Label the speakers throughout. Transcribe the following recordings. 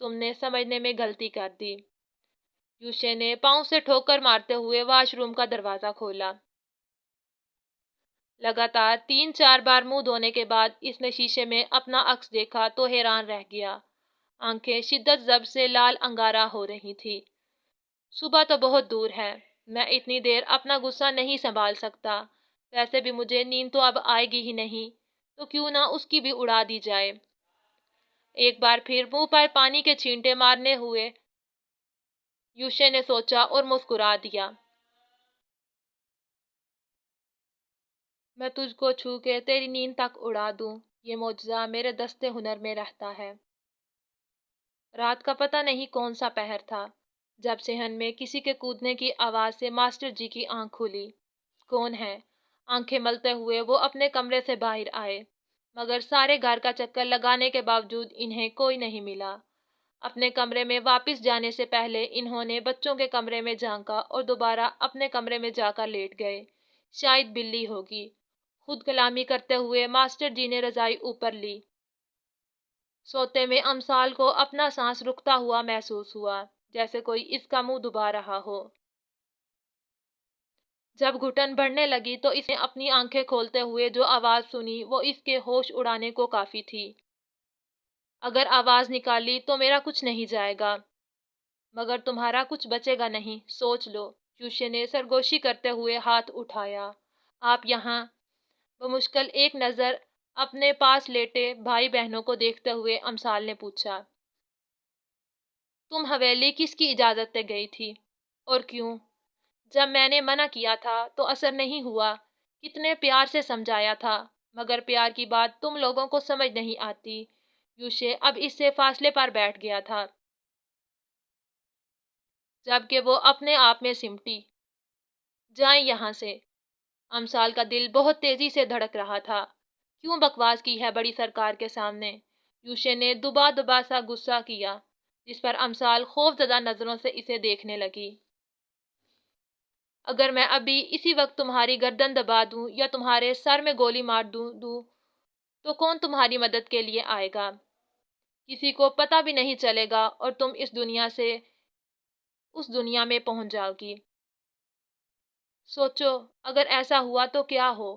Speaker 1: تم نے سمجھنے میں غلطی کر دی۔ یوشے نے پاؤں سے ٹھوکر مارتے ہوئے واش روم کا دروازہ کھولا۔ لگاتار 3-4 بار منہ دھونے کے بعد اس نے شیشے میں اپنا عکس دیکھا تو حیران رہ گیا۔ آنکھیں شدت ضبط سے لال انگارہ ہو رہی تھی۔ صبح تو بہت دور ہے، میں اتنی دیر اپنا غصہ نہیں سنبھال سکتا، ویسے بھی مجھے نیند تو اب آئے گی ہی نہیں، تو کیوں نہ اس کی بھی اڑا دی جائے۔ ایک بار پھر منہ پر پانی کے چھینٹے مارنے ہوئے یوشے نے سوچا اور مسکرا دیا۔ میں تجھ کو چھو کے تیری نیند تک اڑا دوں، یہ معجزہ میرے دستے ہنر میں رہتا ہے۔ رات کا پتہ نہیں کون سا پہر تھا، جب صحن میں کسی کے کودنے کی آواز سے ماسٹر جی کی آنکھ کھلی۔ کون ہے؟ آنکھیں ملتے ہوئے وہ اپنے کمرے سے باہر آئے، مگر سارے گھر کا چکر لگانے کے باوجود انہیں کوئی نہیں ملا۔ اپنے کمرے میں واپس جانے سے پہلے انہوں نے بچوں کے کمرے میں جھانکا اور دوبارہ اپنے کمرے میں جا کر لیٹ گئے۔ شاید بلی ہوگی۔ خود کلامی کرتے ہوئے ماسٹر جی نے رضائی اوپر لی۔ سوتے میں امسال کو اپنا سانس رکتا ہوا محسوس ہوا، جیسے کوئی اس کا منہ دبا رہا ہو۔ جب گھٹن بڑھنے لگی تو اس نے اپنی آنکھیں کھولتے ہوئے جو آواز سنی وہ اس کے ہوش اڑانے کو کافی تھی۔ اگر آواز نکالی تو میرا کچھ نہیں جائے گا، مگر تمہارا کچھ بچے گا نہیں، سوچ لو۔ یوشے نے سرگوشی کرتے ہوئے ہاتھ اٹھایا۔ آپ یہاں؟ بمشکل ایک نظر اپنے پاس لیٹے بھائی بہنوں کو دیکھتے ہوئے امسال نے پوچھا، تم حویلی کس کی اجازت سے گئی تھی اور کیوں؟ جب میں نے منع کیا تھا تو اثر نہیں ہوا، کتنے پیار سے سمجھایا تھا، مگر پیار کی بات تم لوگوں کو سمجھ نہیں آتی۔ یوشے اب اس سے فاصلے پر بیٹھ گیا تھا، جبکہ وہ اپنے آپ میں سمٹی۔ جائیں یہاں سے۔ امسال کا دل بہت تیزی سے دھڑک رہا تھا۔ کیوں بکواس کی ہے بڑی سرکار کے سامنے؟ یوشے نے دبا دبا سا غصہ کیا، جس پر امسال خوف زدہ نظروں سے اسے دیکھنے لگی۔ اگر میں ابھی اسی وقت تمہاری گردن دبا دوں یا تمہارے سر میں گولی مار دوں تو کون تمہاری مدد کے لیے آئے گا؟ کسی کو پتہ بھی نہیں چلے گا اور تم اس دنیا سے اس دنیا میں پہنچ جاؤ گی۔ سوچو اگر ایسا ہوا تو کیا ہو؟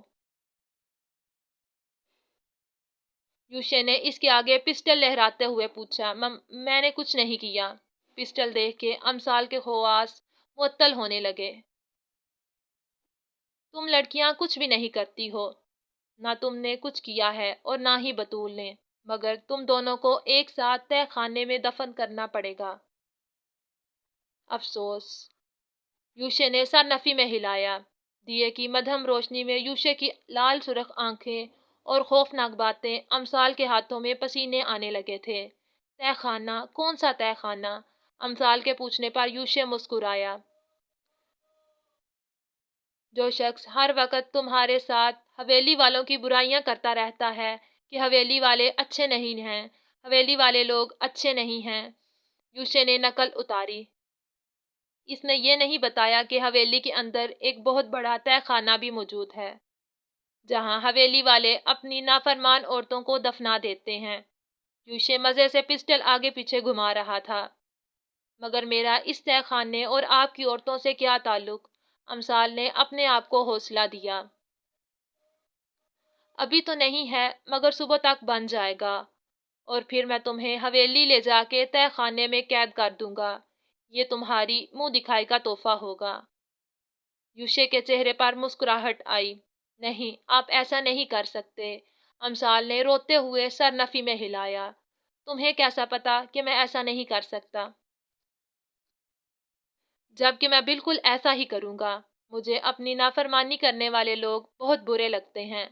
Speaker 1: یوشے نے اس کے آگے پسٹل لہراتے ہوئے پوچھا۔ میں نے کچھ نہیں کیا۔ پسٹل دیکھ کے امسال کے حواس معطل ہونے لگے۔ تم لڑکیاں کچھ بھی نہیں کرتی ہو، نہ تم نے کچھ کیا ہے اور نہ ہی بطول نے، مگر تم دونوں کو ایک ساتھ تہہ خانے میں دفن کرنا پڑے گا۔ افسوس۔ یوشے نے سر نفی میں ہلایا۔ دیے کی مدھم روشنی میں یوشے کی لال سرخ آنکھیں اور خوفناک باتیں، امسال کے ہاتھوں میں پسینے آنے لگے تھے۔ تہہ خانہ؟ کون سا تہہ خانہ؟ امسال کے پوچھنے پر یوشے مسکرایا۔ جو شخص ہر وقت تمہارے ساتھ حویلی والوں کی برائیاں کرتا رہتا ہے کہ حویلی والے اچھے نہیں ہیں، حویلی والے لوگ اچھے نہیں ہیں۔ یوشے نے نقل اتاری۔ اس نے یہ نہیں بتایا کہ حویلی کے اندر ایک بہت بڑا تہہ خانہ بھی موجود ہے، جہاں حویلی والے اپنی نافرمان عورتوں کو دفنا دیتے ہیں۔ یوشے مزے سے پسٹل آگے پیچھے گھما رہا تھا۔ مگر میرا اس تہہ خانے اور آپ کی عورتوں سے کیا تعلق؟ امسال نے اپنے آپ کو حوصلہ دیا۔ ابھی تو نہیں ہے، مگر صبح تک بن جائے گا، اور پھر میں تمہیں حویلی لے جا کے تہہ خانے میں قید کر دوں گا۔ یہ تمہاری منہ دکھائی کا تحفہ ہوگا۔ یوشے کے چہرے پر مسکراہٹ آئی۔ نہیں، آپ ایسا نہیں کر سکتے۔ امسال نے روتے ہوئے سر نفی میں ہلایا۔ تمہیں کیسا پتا کہ میں ایسا نہیں کر سکتا؟ جبکہ میں بالکل ایسا ہی کروں گا۔ مجھے اپنی نافرمانی کرنے والے لوگ بہت برے لگتے ہیں۔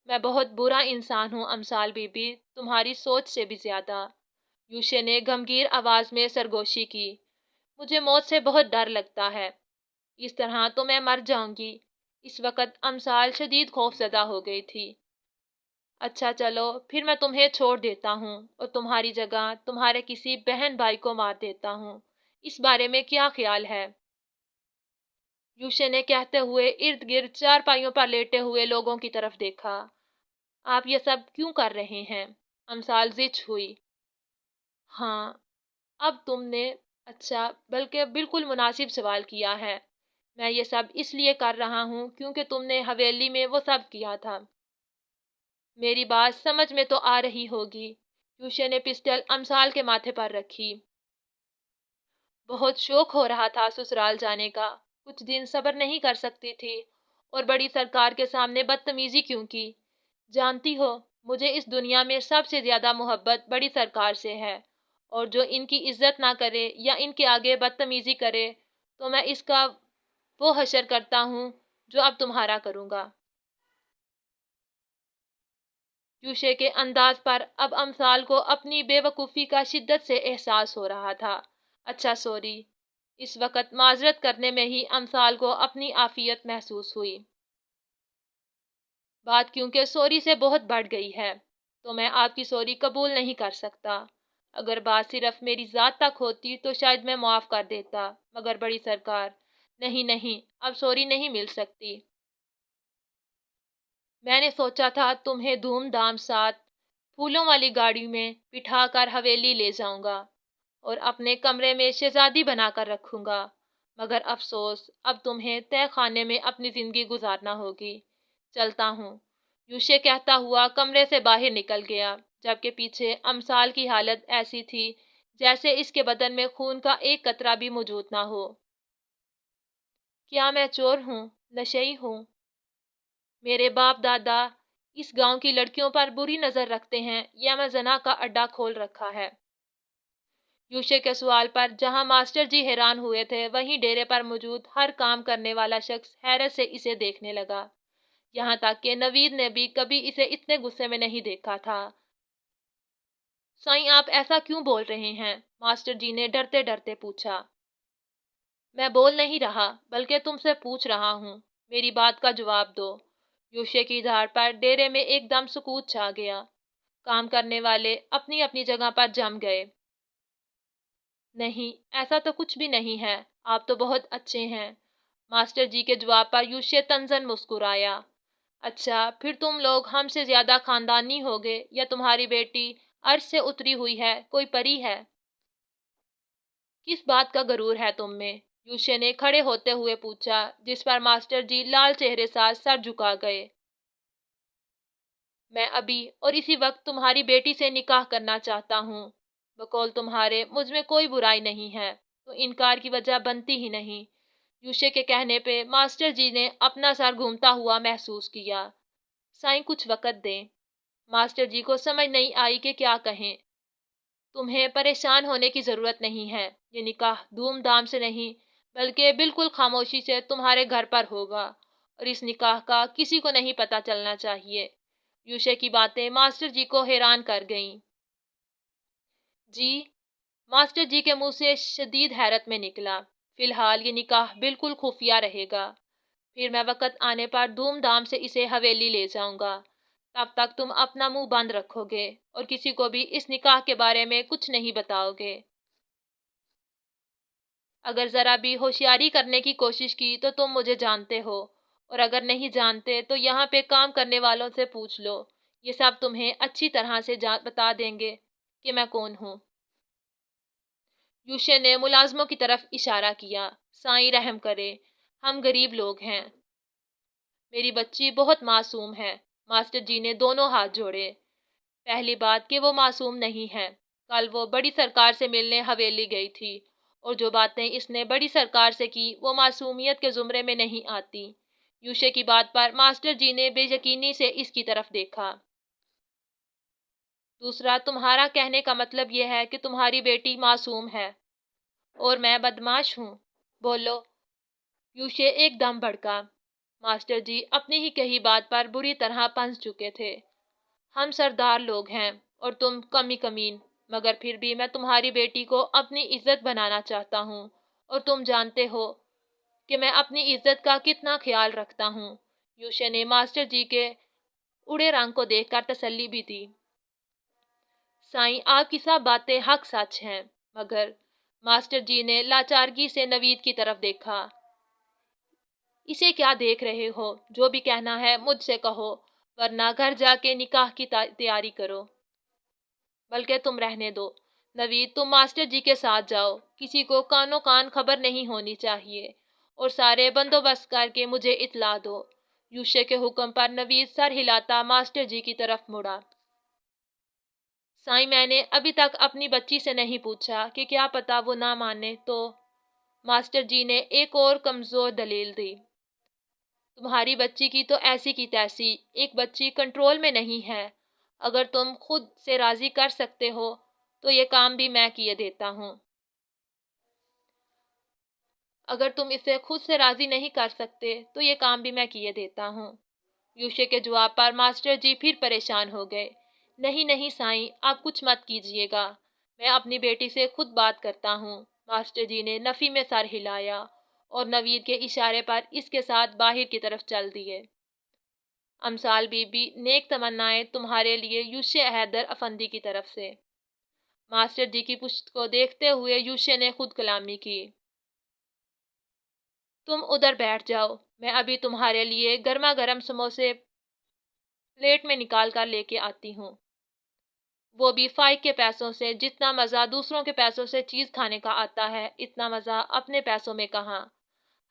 Speaker 1: میں بہت برا انسان ہوں امسال بی بی، تمہاری سوچ سے بھی زیادہ۔ یوشے نے گمگیر آواز میں سرگوشی کی۔ مجھے موت سے بہت ڈر لگتا ہے، اس طرح تو میں مر جاؤں گی۔ اس وقت امسال شدید خوف زدہ ہو گئی تھی۔ اچھا چلو، پھر میں تمہیں چھوڑ دیتا ہوں اور تمہاری جگہ تمہارے کسی بہن بھائی کو مار دیتا ہوں۔ اس بارے میں کیا خیال ہے؟ یوشے نے کہتے ہوئے ارد گرد چارپائیوں پر لیٹے ہوئے لوگوں کی طرف دیکھا۔ آپ یہ سب کیوں کر رہے ہیں؟ امسال زچ ہوئی۔ ہاں، اب تم نے اچھا بلکہ بالکل مناسب سوال کیا ہے۔ میں یہ سب اس لیے کر رہا ہوں کیونکہ تم نے حویلی میں وہ سب کیا تھا۔ میری بات سمجھ میں تو آ رہی ہوگی۔ یوشے نے پسٹل امسال کے ماتھے پر رکھی۔ بہت شوق ہو رہا تھا سسرال جانے کا، کچھ دن صبر نہیں کر سکتی تھی، اور بڑی سرکار کے سامنے بدتمیزی کیوں کی؟ جانتی ہو، مجھے اس دنیا میں سب سے زیادہ محبت بڑی سرکار سے ہے، اور جو ان کی عزت نہ کرے یا ان کے آگے بدتمیزی کرے تو میں اس کا وہ حشر کرتا ہوں جو اب تمہارا کروں گا۔ یوشے کے انداز پر اب امسال کو اپنی بے وقوفی کا شدت سے احساس ہو رہا تھا۔ اچھا سوری۔ اس وقت معذرت کرنے میں ہی امسال کو اپنی عافیت محسوس ہوئی۔ بات کیونکہ سوری سے بہت بڑھ گئی ہے تو میں آپ کی سوری قبول نہیں کر سکتا۔ اگر بات صرف میری ذات تک ہوتی تو شاید میں معاف کر دیتا، مگر بڑی سرکار، نہیں نہیں، اب سوری نہیں مل سکتی۔ میں نے سوچا تھا تمہیں دھوم دھام ساتھ پھولوں والی گاڑی میں بٹھا کر حویلی لے جاؤں گا اور اپنے کمرے میں شہزادی بنا کر رکھوں گا، مگر افسوس اب تمہیں تہہ خانے میں اپنی زندگی گزارنا ہوگی۔ چلتا ہوں، یوشے کہتا ہوا کمرے سے باہر نکل گیا، جبکہ پیچھے امسال کی حالت ایسی تھی جیسے اس کے بدن میں خون کا ایک قطرہ بھی موجود نہ ہو۔ کیا میں چور ہوں، نشئی ہوں؟ میرے باپ دادا اس گاؤں کی لڑکیوں پر بری نظر رکھتے ہیں یا میں زنا کا اڈا کھول رکھا ہے؟ یوشے کے سوال پر جہاں ماسٹر جی حیران ہوئے تھے وہیں ڈیرے پر موجود ہر کام کرنے والا شخص حیرت سے اسے دیکھنے لگا، یہاں تک کہ نوید نے بھی کبھی اسے اتنے غصے میں نہیں دیکھا تھا۔ سائیں آپ ایسا کیوں بول رہے ہیں؟ ماسٹر جی نے ڈرتے ڈرتے پوچھا۔ میں بول نہیں رہا بلکہ تم سے پوچھ رہا ہوں، میری بات کا جواب دو۔ یوشے کی دھار پر ڈیرے میں ایک دم سکوت چھا گیا۔ کام کرنے والے اپنی اپنی جگہ پر جم گئے۔ نہیں، ایسا تو کچھ بھی نہیں ہے، آپ تو بہت اچھے ہیں۔ ماسٹر جی کے جواب پر یوشے طنزاً مسکرایا۔ اچھا، پھر تم لوگ ہم سے زیادہ خاندانی ہوگے یا تمہاری بیٹی عرش سے اتری ہوئی ہے، کوئی پری ہے؟ کس بات کا غرور ہے تم میں؟ یوشے نے کھڑے ہوتے ہوئے پوچھا، جس پر ماسٹر جی لال چہرے ساتھ سر جھکا گئے۔ میں ابھی اور اسی وقت تمہاری بیٹی سے نکاح کرنا چاہتا ہوں۔ بقول تمہارے مجھ میں کوئی برائی نہیں ہے تو انکار کی وجہ بنتی ہی نہیں۔ یوشے کے کہنے پہ ماسٹر جی نے اپنا سر گھومتا ہوا محسوس کیا۔ سائیں کچھ وقت دیں۔ ماسٹر جی کو سمجھ نہیں آئی کہ کیا کہیں۔ تمہیں پریشان ہونے کی ضرورت نہیں ہے، یہ نکاح دھوم دھام سے نہیں بلکہ بالکل خاموشی سے تمہارے گھر پر ہوگا، اور اس نکاح کا کسی کو نہیں پتہ چلنا چاہیے۔ یوشے کی باتیں ماسٹر جی کو حیران کر گئیں۔ جی؟ ماسٹر جی کے منہ سے شدید حیرت میں نکلا۔ فی الحال یہ نکاح بالکل خفیہ رہے گا، پھر میں وقت آنے پر دھوم دھام سے اسے حویلی لے جاؤں گا۔ تب تک تم اپنا منہ بند رکھو گے اور کسی کو بھی اس نکاح کے بارے میں کچھ نہیں بتاؤ گے۔ اگر ذرا بھی ہوشیاری کرنے کی کوشش کی تو تم مجھے جانتے ہو، اور اگر نہیں جانتے تو یہاں پہ کام کرنے والوں سے پوچھ لو، یہ سب تمہیں اچھی طرح سے بتا دیں گے کہ میں کون ہوں۔ یوشے نے ملازموں کی طرف اشارہ کیا۔ سائیں رحم کرے، ہم غریب لوگ ہیں۔ میری بچی بہت معصوم ہے۔ ماسٹر جی نے دونوں ہاتھ جوڑے۔ پہلی بات کہ وہ معصوم نہیں ہے، کل وہ بڑی سرکار سے ملنے حویلی گئی تھی، اور جو باتیں اس نے بڑی سرکار سے کی وہ معصومیت کے زمرے میں نہیں آتی۔ یوشے کی بات پر ماسٹر جی نے بے یقینی سے اس کی طرف دیکھا۔ دوسرا، تمہارا کہنے کا مطلب یہ ہے کہ تمہاری بیٹی معصوم ہے اور میں بدمعاش ہوں؟ بولو۔ یوشے ایک دم بھڑکا۔ ماسٹر جی اپنی ہی کہی بات پر بری طرح پھنس چکے تھے۔ ہم سردار لوگ ہیں اور تم کمی کمین، مگر پھر بھی میں تمہاری بیٹی کو اپنی عزت بنانا چاہتا ہوں، اور تم جانتے ہو کہ میں اپنی عزت کا کتنا خیال رکھتا ہوں۔ یوشے نے ماسٹر جی کے اڑے رنگ کو دیکھ کر تسلی بھی دی۔ سائیں آپ کی سب باتیں حق سچ ہیں، مگر ماسٹر جی نے لاچارگی سے نوید کی طرف دیکھا۔ اسے کیا دیکھ رہے ہو؟ جو بھی کہنا ہے مجھ سے کہو، ورنہ گھر جا کے نکاح کی تیاری کرو۔ بلکہ تم رہنے دو، نوید تم ماسٹر جی کے ساتھ جاؤ، کسی کو کانوں کان خبر نہیں ہونی چاہیے، اور سارے بندوبست کر کے مجھے اطلاع دو۔ یوشے کے حکم پر نوید سر ہلاتا ماسٹر جی کی طرف مڑا۔ سائیں میں نے ابھی تک اپنی بچی سے نہیں پوچھا کہ کیا پتا وہ نہ مانے تو۔ ماسٹر جی نے ایک اور کمزور دلیل دی۔ تمہاری بچی کی تو ایسی کی تیسی، ایک بچی کنٹرول میں نہیں ہے۔ اگر تم خود سے راضی کر سکتے ہو تو یہ کام بھی میں کیے دیتا ہوں۔ اگر تم اسے خود سے راضی نہیں کر سکتے تو یہ کام بھی میں کیے دیتا ہوں۔ یوشے کے جواب پر ماسٹر جی پھر پریشان ہو گئے۔ نہیں نہیں سائیں، آپ کچھ مت کیجیے گا، میں اپنی بیٹی سے خود بات کرتا ہوں۔ ماسٹر جی نے نفی میں سر ہلایا اور نوید کے اشارے پر اس کے ساتھ باہر کی طرف چل دیے۔ امثال بی بی، نیک تمنائیں تمہارے لیے یوشے حیدر افندی کی طرف سے۔ ماسٹر جی کی پشت کو دیکھتے ہوئے یوشے نے خود کلامی کی۔ تم ادھر بیٹھ جاؤ، میں ابھی تمہارے لیے گرما گرم سموسے پلیٹ میں نکال کر لے کے آتی ہوں۔ وہ بھی فائق کے پیسوں سے۔ جتنا مزہ دوسروں کے پیسوں سے چیز کھانے کا آتا ہے، اتنا مزہ اپنے پیسوں میں کہاں۔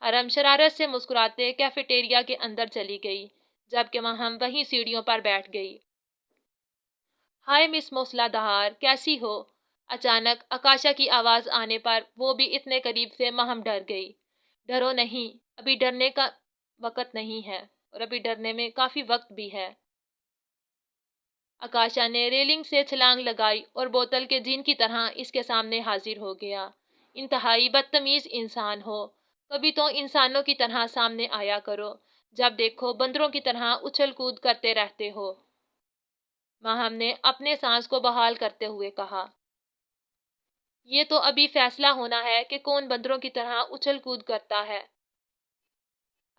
Speaker 1: حرم شرارت سے مسکراتے کیفیٹیریا کے اندر چلی گئی، جبکہ مہم وہیں سیڑھیوں پر بیٹھ گئی۔ ہائے مس موسلا دہار، کیسی ہو؟ اچانک آکاشا کی آواز آنے پر وہ بھی اتنے قریب سے مہم ڈر گئی۔ ڈرو نہیں، ابھی ڈرنے کا وقت نہیں ہے، اور ابھی ڈرنے میں کافی وقت بھی ہے۔ آکاشا نے ریلنگ سے چھلانگ لگائی اور بوتل کے جین کی طرح اس کے سامنے حاضر ہو گیا۔ انتہائی بدتمیز انسان ہو، کبھی تو انسانوں کی طرح سامنے آیا کرو، جب دیکھو بندروں کی طرح اچھل کود کرتے رہتے ہو۔ ماہم نے اپنے سانس کو بحال کرتے ہوئے کہا۔ یہ تو ابھی فیصلہ ہونا ہے کہ کون بندروں کی طرح اچھل کود کرتا ہے،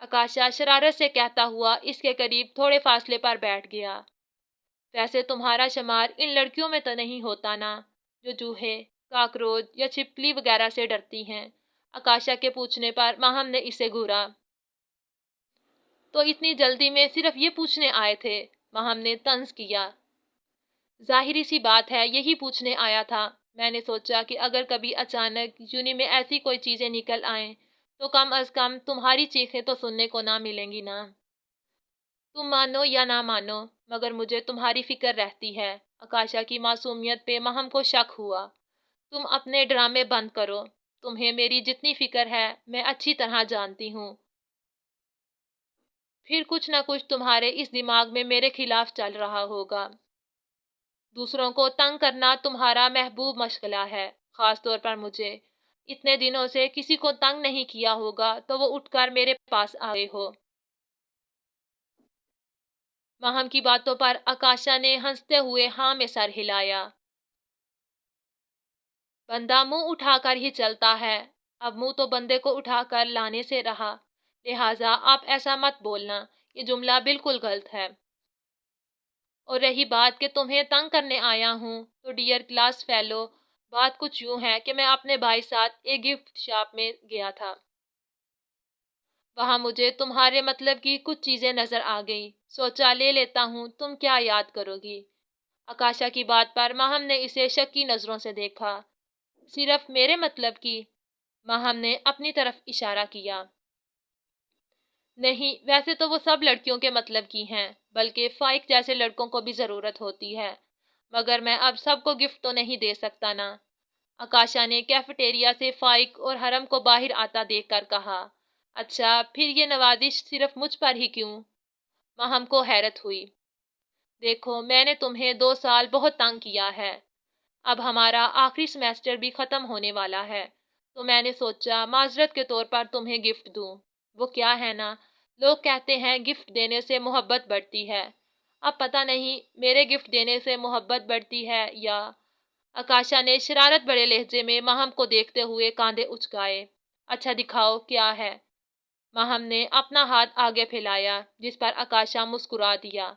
Speaker 1: آکاشا شرارت سے کہتا ہوا اس کے قریب تھوڑے فاصلے پر بیٹھ گیا۔ ویسے تمہارا شمار ان لڑکیوں میں تو نہیں ہوتا نا، جو چوہے، کاکروچ یا چھپکلی وغیرہ سے ڈرتی ہیں؟ آکاشا کے پوچھنے پر ماہم نے اسے گھورا۔ تو اتنی جلدی میں صرف یہ پوچھنے آئے تھے؟ ماہم نے طنز کیا۔ ظاہری سی بات ہے یہی پوچھنے آیا تھا۔ میں نے سوچا کہ اگر کبھی اچانک یونی میں ایسی کوئی چیزیں نکل آئیں تو کم از کم تمہاری چیخیں تو سننے کو نہ ملیں گی نا۔ تم مانو یا نہ مانو، مگر مجھے تمہاری فکر رہتی ہے۔ آکاشا کی معصومیت پہ ماہم کو شک ہوا۔ تم اپنے ڈرامے بند کرو، تمہیں میری جتنی فکر ہے میں اچھی طرح جانتی ہوں۔ پھر کچھ نہ کچھ تمہارے اس دماغ میں میرے خلاف چل رہا ہوگا۔ دوسروں کو تنگ کرنا تمہارا محبوب مشغلہ ہے، خاص طور پر مجھے۔ اتنے دنوں سے کسی کو تنگ نہیں کیا ہوگا تو وہ اٹھ کر میرے پاس آئے ہو۔ ماہم کی باتوں پر آکاشا نے ہنستے ہوئے ہاں میں سر ہلایا۔ بندہ منہ اٹھا کر ہی چلتا ہے، اب منہ تو بندے کو اٹھا کر لانے سے رہا، لہٰذا آپ ایسا مت بولنا، یہ جملہ بالکل غلط ہے۔ اور رہی بات کہ تمہیں تنگ کرنے آیا ہوں تو ڈیئر کلاس فیلو، بات کچھ یوں ہے کہ میں اپنے بھائی ساتھ ایک گفٹ شاپ میں گیا تھا۔ وہاں مجھے تمہارے مطلب کی کچھ چیزیں نظر آ گئیں، سوچا لے لیتا ہوں، تم کیا یاد کرو گی؟ آکاشا کی بات پر ماہم نے اسے شکی نظروں سے دیکھا۔ صرف میرے مطلب کی؟ ماہم نے اپنی طرف اشارہ کیا۔ نہیں، ویسے تو وہ سب لڑکیوں کے مطلب کی ہیں، بلکہ فائق جیسے لڑکوں کو بھی ضرورت ہوتی ہے، مگر میں اب سب کو گفٹ تو نہیں دے سکتا نا۔ آکاشا نے کیفیٹیریا سے فائق اور حرم کو باہر آتا دیکھ کر کہا۔ اچھا، پھر یہ نوازش صرف مجھ پر ہی کیوں؟ ماہم کو حیرت ہوئی۔ دیکھو، میں نے تمہیں 2 سال بہت تنگ کیا ہے، اب ہمارا آخری سیمیسٹر بھی ختم ہونے والا ہے، تو میں نے سوچا معذرت کے طور پر تمہیں گفٹ دوں۔ وہ کیا ہے نا، لوگ کہتے ہیں گفٹ دینے سے محبت بڑھتی ہے، اب پتہ نہیں میرے گفٹ دینے سے محبت بڑھتی ہے یا… آکاشا نے شرارت بڑے لہجے میں ماہم کو دیکھتے ہوئے کاندھے اچکائے۔ اچھا دکھاؤ کیا ہے؟ ماہم نے اپنا ہاتھ آگے پھیلایا، جس پر آکاشا مسکرا دیا۔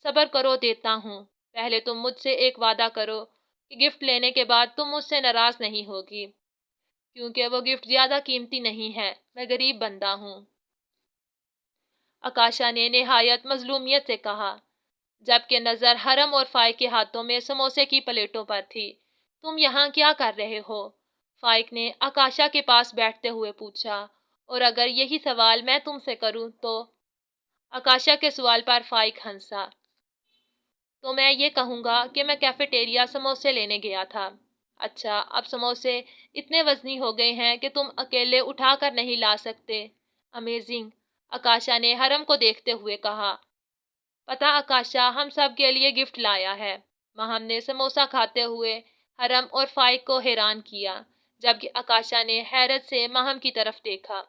Speaker 1: صبر کرو، دیتا ہوں، پہلے تم مجھ سے ایک وعدہ کرو کہ گفٹ لینے کے بعد تم مجھ سے ناراض نہیں ہوگی، کیونکہ وہ گفٹ زیادہ قیمتی نہیں ہے، میں غریب بندہ ہوں۔ آکاشا نے نہایت مظلومیت سے کہا، جبکہ نظر حرم اور فائق کے ہاتھوں میں سموسے کی پلیٹوں پر تھی، تم یہاں کیا کر رہے ہو؟ فائق نے آکاشا کے پاس بیٹھتے ہوئے پوچھا۔ اور اگر یہی سوال میں تم سے کروں تو؟ آکاشا کے سوال پر فائق ہنسا۔ تو میں یہ کہوں گا کہ میں کیفیٹیریا سموسے لینے گیا تھا۔ اچھا، اب سموسے اتنے وزنی ہو گئے ہیں کہ تم اکیلے اٹھا کر نہیں لا سکتے۔ امیزنگ، آکاشا نے حرم کو دیکھتے ہوئے کہا۔ پتہ آکاشا، ہم سب کے لیے گفٹ لایا ہے۔ ماہم نے سموسا کھاتے ہوئے حرم اور فائق کو حیران کیا، جبکہ آکاشا نے حیرت سے ماہم کی طرف دیکھا۔